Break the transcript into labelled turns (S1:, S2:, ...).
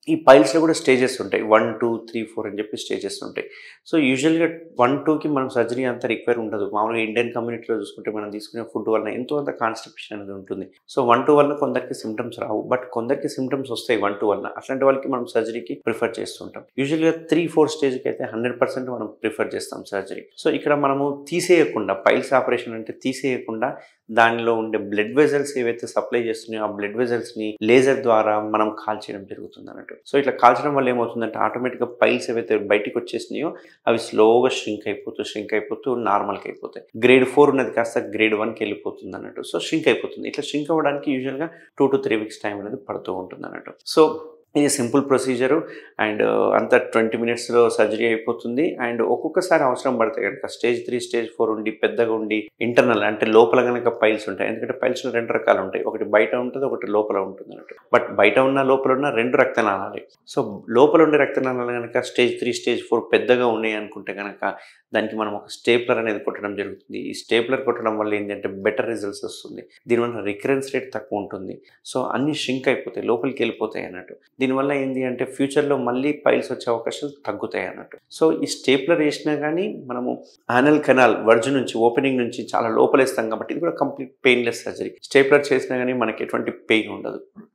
S1: ఈ పైల్స్‌లో కూడా స్టేజెస్ ఉంటాయి. 1, 2, 3, 4 అని చెప్పి స్టేజెస్ ఉంటాయి. సో, యూజువల్‌గా 1, 2కి మనం సర్జరీ అంత రిక్వైర్ ఉండదు. మామూలుగా ఇండియన్ కమ్యూనిటీలో చూసుకుంటే మనం తీసుకునే ఫుడ్ వలన ఎంతో అంత కాన్‌స్టిపేషన్ అనేది ఉంటుంది. సో, 1, 2 వల్ల కొందరికి సింప్టమ్స్ రావు. బట్ కొందరికి సింప్టమ్స్ వస్తాయి 1, 2 వలన. అట్లాంటి వాళ్ళకి మనం సర్జరీకి ప్రిఫర్ చేస్తుంటాం. యూజువల్‌గా 3, 4 స్టేజ్‌కి అయితే 100% మనం ప్రిఫర్ చేస్తాం సర్జరీ. సో, ఇక్కడ మనము తీసేయకుండా పైల్స్ ఆపరేషన్ అంటే తీసేయకుండా దానిలో ఉండే బ్లడ్ వెసల్స్ ఏవైతే సప్లై చేస్తున్నాయో ఆ బ్లడ్ వెసల్స్‌ని లేజర్ ద్వారా మనం కాల్చేయడం జరుగుతుందన్నట్టు. సో, ఇట్లా కాల్చడం వల్ల ఏమవుతుందంటే ఆటోమేటిక్‌గా పైల్స్ ఏవైతే బయటికొచ్చేసినాయో అవి స్లోగా ష్రింక్ అయిపోతూ నార్మల్‌కి అయిపోతాయి. గ్రేడ్ 4 ఉన్నది కాస్త గ్రేడ్ 1కి వెళ్ళిపోతుందన్నట్టు. సో, ష్రింక్ అయిపోతుంది. ఇట్లా ష్రింక్ అవ్వడానికి యూజువల్‌గా 2-3 వీక్స్ టైం అనేది పడుతూ ఉంటుందన్నట్టు. సో, ఇది సింపుల్ ప్రొసీజరు అండ్ అంతా 20 మినిట్స్‌లో సర్జరీ అయిపోతుంది. అండ్ ఒక్కొక్కసారి అవసరం పడితే గనక స్టేజ్ 3, స్టేజ్ 4 ఉండి పెద్దగా ఉండి ఇంటర్నల్ అంటే లోపల గనక పైల్స్ ఉంటాయి. ఎందుకంటే పైల్స్‌లో 2 రకాలు ఉంటాయి. ఒకటి బయట ఉంటది. ఒకటి లోపల ఉంటుందన్నట్టు. బట్ బయట ఉన్న, లోపల ఉన్న 2 రక్తనాళాలే. సో, లోపల ఉండే రక్తనాళాలు గనక స్టేజ్ 3, స్టేజ్ 4 పెద్దగా ఉన్నాయి అనుకుంటే గనక దానికి మనం ఒక స్టేప్లర్ అనేది కొట్టడం జరుగుతుంది. ఈ స్టేప్లర్ కొట్టడం వల్ల ఏంటంటే బెటర్ రిజల్ట్స్ వస్తుంది. దీనివల్ల రికరెన్స్ రేట్ తక్కువ ఉంటుంది. సో, అన్నీ ష్రింక్ అయిపోతాయి. లోపలికి వెళ్ళిపోతాయి అన్నట్టు. దీనివల్ల ఏంది అంటే ఫ్యూచర్‌లో మళ్ళీ పైల్స్ వచ్చే అవకాశాలు తగ్గుతాయి అన్నట్టు. సో, ఈ స్టేప్లర్ ఏసినా గానీ మనము యానల్ కెనాల్ వర్జ్ నుంచి ఓపెనింగ్ నుంచి చాలా లోపలేస్తాం కాబట్టి ఇది కూడా కంప్లీట్ పెయిన్‌లెస్ సర్జరీ. స్టేప్లర్ చేసినా గానీ మనకి ఎటువంటి పెయిన్ ఉండదు.